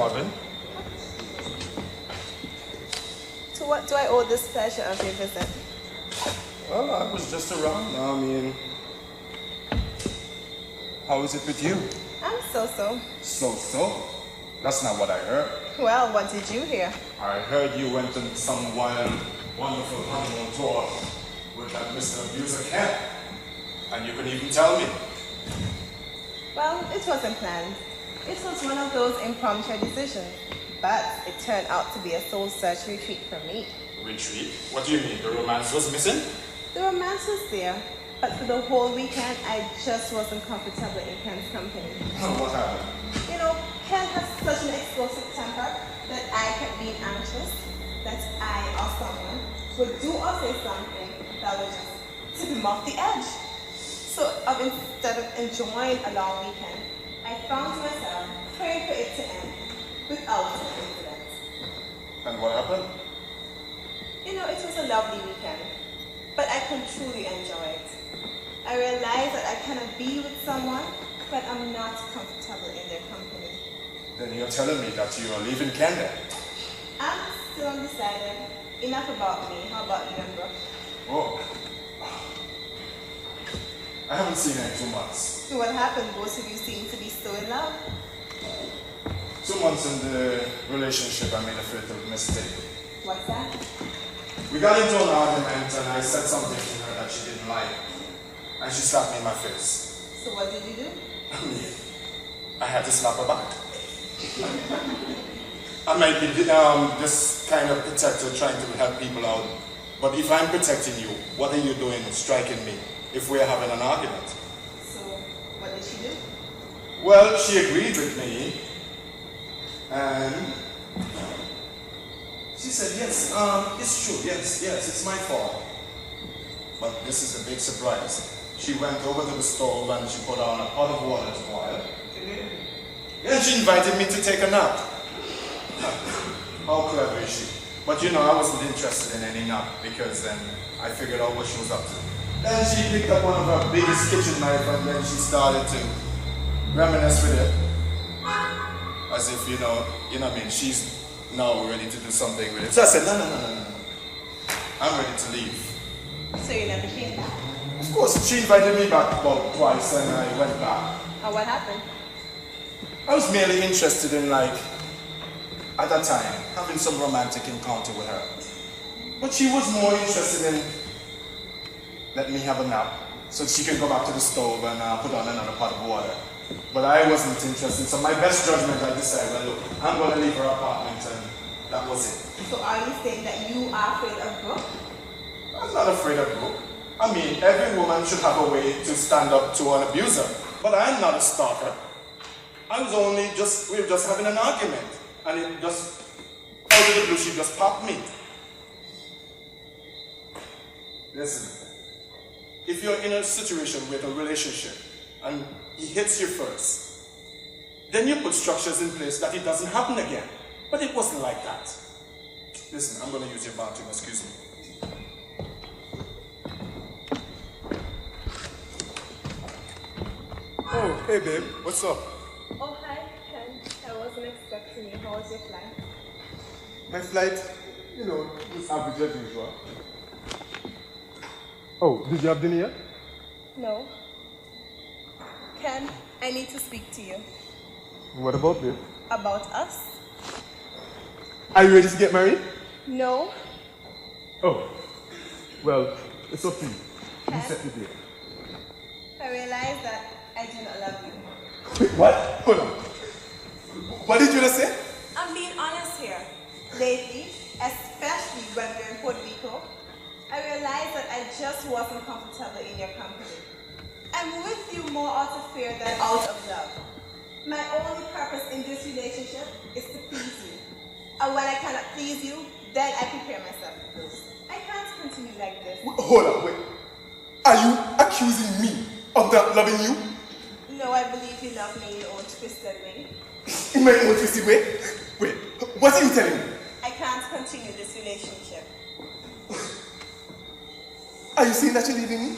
Marvin. To what do I owe this pleasure of your visit? Well, I was just around. I mean, how is it with you? I'm so-so. So-so? That's not what I heard. Well, what did you hear? I heard you went on some wild, wonderful honeymoon tour with that Mr. Abuser Ken. And you couldn't even tell me. Well, it wasn't planned. It was one of those impromptu decisions. But it turned out to be a soul-search retreat for me. Retreat? What do you mean? The romance was missing? The romance was there, but for the whole weekend, I just wasn't comfortable in Ken's company. Oh, what happened? You know, Ken has such an explosive temper that I kept being anxious that I or someone would do or say something that would just tip him off the edge. So instead of enjoying a long weekend, I found myself praying for it to end without an incident. And what happened? You know, it was a lovely weekend, but I can truly enjoy it. I realize that I cannot be with someone when I'm not comfortable in their company. Then you're telling me that you are leaving Canada? I'm still undecided. Enough about me. How about you and Brooke? Oh. I haven't seen her in 2 months. So what happened? Both of you seem to be so in love. 2 months in the relationship, I made a fatal mistake. What's that? We got into an argument and I said something to her that she didn't like. And she slapped me in my face. So what did you do? I had to slap her back. I might be this kind of protector trying to help people out. But if I'm protecting you, what are you doing striking me if we're having an argument? So what did she do? Well, she agreed with me. And she said, yes, it's true, yes, it's my fault. But this is a big surprise. She went over to the stove and she put on a pot of water to boil. And she invited me to take a nap. How clever is she? But you know, I wasn't interested in any nap because then I figured out what she was up to. Then she picked up one of her biggest kitchen knife and then she started to reminisce with it. As if, you know what I mean, she's now ready to do something with it. So I said, no. I'm ready to leave. So you never came back? Of course, she invited me back about twice and I went back. And what happened? I was merely interested in, like, at that time, having some romantic encounter with her. But she was more interested in letting me have a nap so she can go back to the stove and put on another pot of water. But I wasn't interested, so my best judgment, I decided, well, look, I'm going to leave her apartment, and that was it. So are you saying that you are afraid of Brooke? I'm not afraid of Brooke. I mean, every woman should have a way to stand up to an abuser. But I'm not a stalker. We were just having an argument, and it just, out of the blue, she just popped me. Listen, if you're in a situation with a relationship, and he hits you first, then you put structures in place that it doesn't happen again. But it wasn't like that. Listen, I'm going to use your bathroom, excuse me. Oh, hey babe, what's up? Oh, hi, Ken. I wasn't expecting you. How was your flight? My flight, you know, was average as usual. Oh, did you have dinner yet? No. Ken, I need to speak to you. What about babe? About us? Are you ready to get married? No. Oh, well, it's up to you. Ken, You set the date. I realize that I do not love you. Wait, what? Hold on. What did you just say? I'm being honest here. Lately, especially when we're in Puerto Rico, I realized that I just wasn't comfortable in your company. I'm with you more out of fear than out of love. My only purpose in this relationship is to please you. And when I cannot please you, then I prepare myself to lose. I can't continue like this. Hold on, wait. Are you accusing me of not loving you? No, I believe you love me in your own twisted way. In my own twisted way? Wait, what are you telling me? I can't continue this relationship. Are you saying that you're leaving me?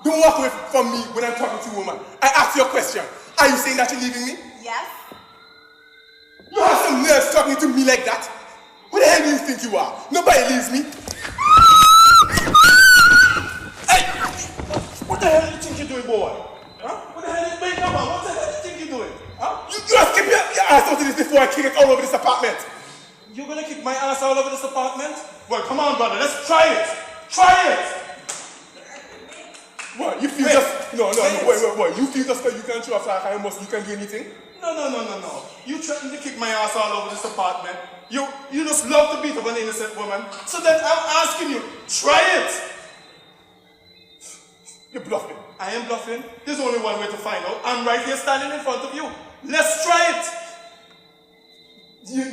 Don't walk away from me when I'm talking to a woman. I asked you a question. Are you saying that you're leaving me? Yes. nerves talking to me like that? Who the hell do you think you are? Nobody leaves me. Hey! What the hell do you think you're doing, boy? Huh? What the hell is going on? What the hell do you think you're doing? Huh? You have kept your ass out of this before I kick it all over this apartment. You're gonna kick my ass all over this apartment? Well, come on, brother, let's try it. Try it! What? You feel Wait. just... No, wait. You feel just that you can show off like you can do anything? No. You threatened to kick my ass all over this apartment. You just love the beat of an innocent woman. So then I'm asking you, try it! You're bluffing. I am bluffing. There's only one way to find out. I'm right here standing in front of you. Let's try it!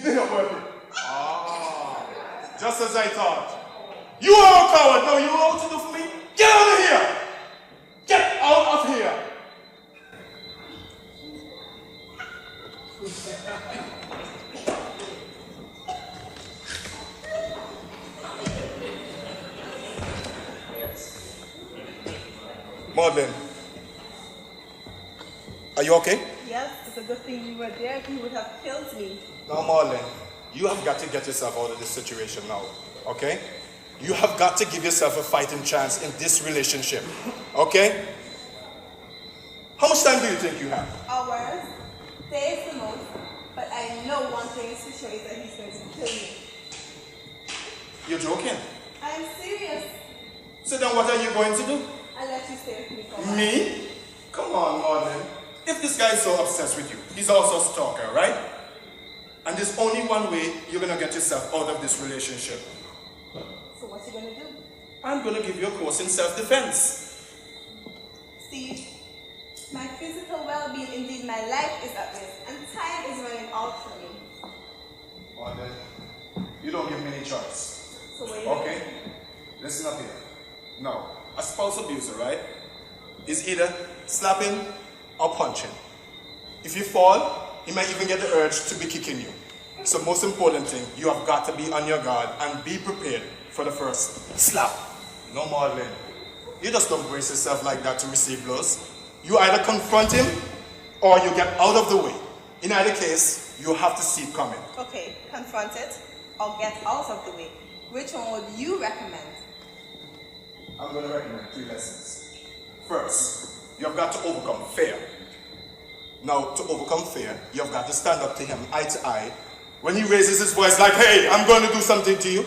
You're not working. Just as I thought. You are a coward. Now you know what to do for me? Get out of here! Get out of here! Maudlin, are you okay? Yes, it's a good thing you were there. He would have killed me. Now, Marlon, you have got to get yourself out of this situation now, okay? You have got to give yourself a fighting chance in this relationship, okay? How much time do you think you have? Hours, days the most, but I know one thing is for sure is that he's going to kill me. You're joking. I'm serious. So then what are you going to do? I'll let you stay with me for a while. Me? Come on, Marlon. If this guy is so obsessed with you, he's also a stalker, right? And there's only one way you're going to get yourself out of this relationship. So what you going to do? I'm going to give you a course in self-defense. Steve, my physical well-being, indeed my life is at risk, and time is running out for me. Marlon, you don't give me any choice. So what are you Okay? Listen up here. Now, a spouse abuser, right, is either slapping or punching. If you fall, he might even get the urge to be kicking you. So most important thing, you have got to be on your guard and be prepared for the first slap. No more, Lynn. You just don't brace yourself like that to receive blows. You either confront him or you get out of the way. In either case, you have to see it coming. Okay, confront it or get out of the way. Which one would you recommend? I'm going to recommend 3 lessons. First, you have got to overcome fear. Now, to overcome fear, you have got to stand up to him eye to eye. When he raises his voice like, hey, I'm going to do something to you,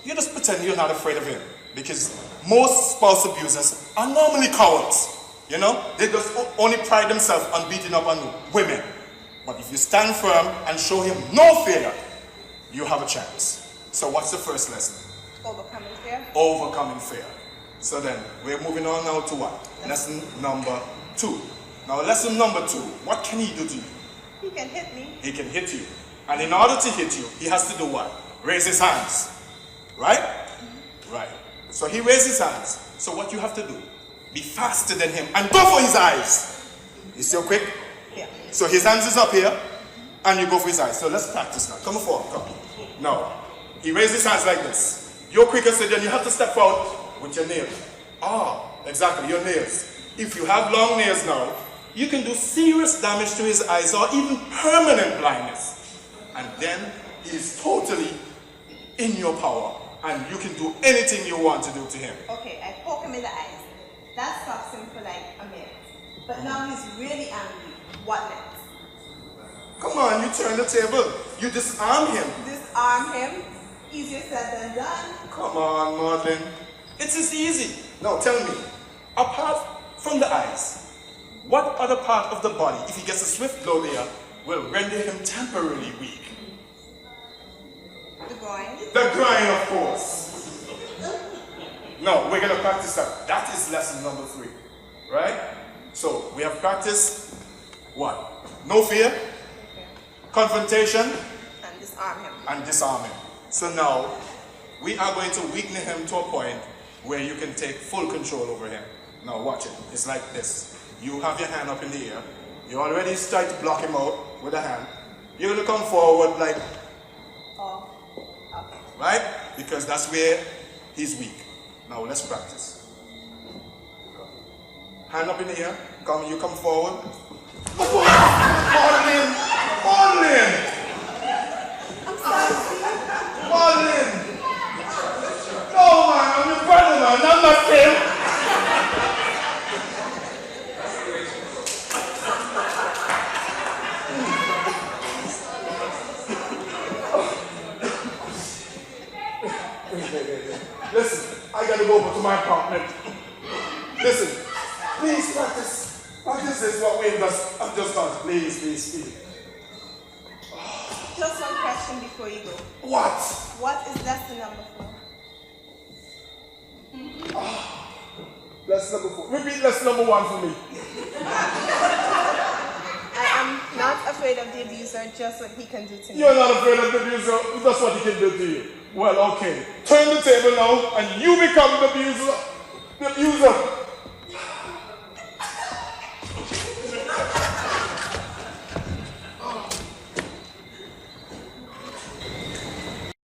you just pretend you're not afraid of him. Because most spouse abusers are normally cowards. You know, they just only pride themselves on beating up on women. But if you stand firm and show him no fear, you have a chance. So what's the first lesson? Overcoming fear? Overcoming fear. So then, we're moving on now to what? Lesson number 2. Now, lesson number 2, what can he do to you? He can hit me. He can hit you. And in order to hit you, he has to do what? Raise his hands. Right? Mm-hmm. Right. So he raises his hands. So what you have to do, be faster than him and go for his eyes. You see how quick? Yeah. So his hands is up here, and you go for his eyes. So let's practice now. Come forward, come. Now, he raises his hands like this. You're quicker, so then you have to step out with your nails. Exactly, your nails. If you have long nails now, you can do serious damage to his eyes or even permanent blindness. And then he is totally in your power, and you can do anything you want to do to him. Okay, I poke him in the eyes. That stops him for like a minute. But now he's really angry. What next? Come on, you turn the table. You disarm him. Disarm him? Easier said than done. Come on, Marlon. It's as easy. Now tell me, apart from the eyes, what other part of the body, if he gets a swift blow there, will render him temporarily weak? The groin? The groin, of course. No, we're going to practice that. That is lesson number 3. Right? So, we have practiced what? No fear, confrontation, And disarm him. and disarm him. So now, we are going to weaken him to a point where you can take full control over him. Now watch it. It's like this. You have your hand up in the air. You already start to block him out with a hand. You're going to come forward like, Oh, okay. right? Because that's where he's weak. Now let's practice. Hand up in the air. You come forward. Hold him! Hold him! him. Listen, I gotta go over to my apartment. Listen, please practice. Practice is what we have just done. Please, please, please. Just one question before you go. What? What is lesson number 4? Lesson number 4. Repeat lesson number 1 for me. I am not afraid of the abuser, just what he can do to me. You're not afraid of the abuser, that's what he can do to you. Well, okay. Turn the table now, and you become the abuser. The abuser.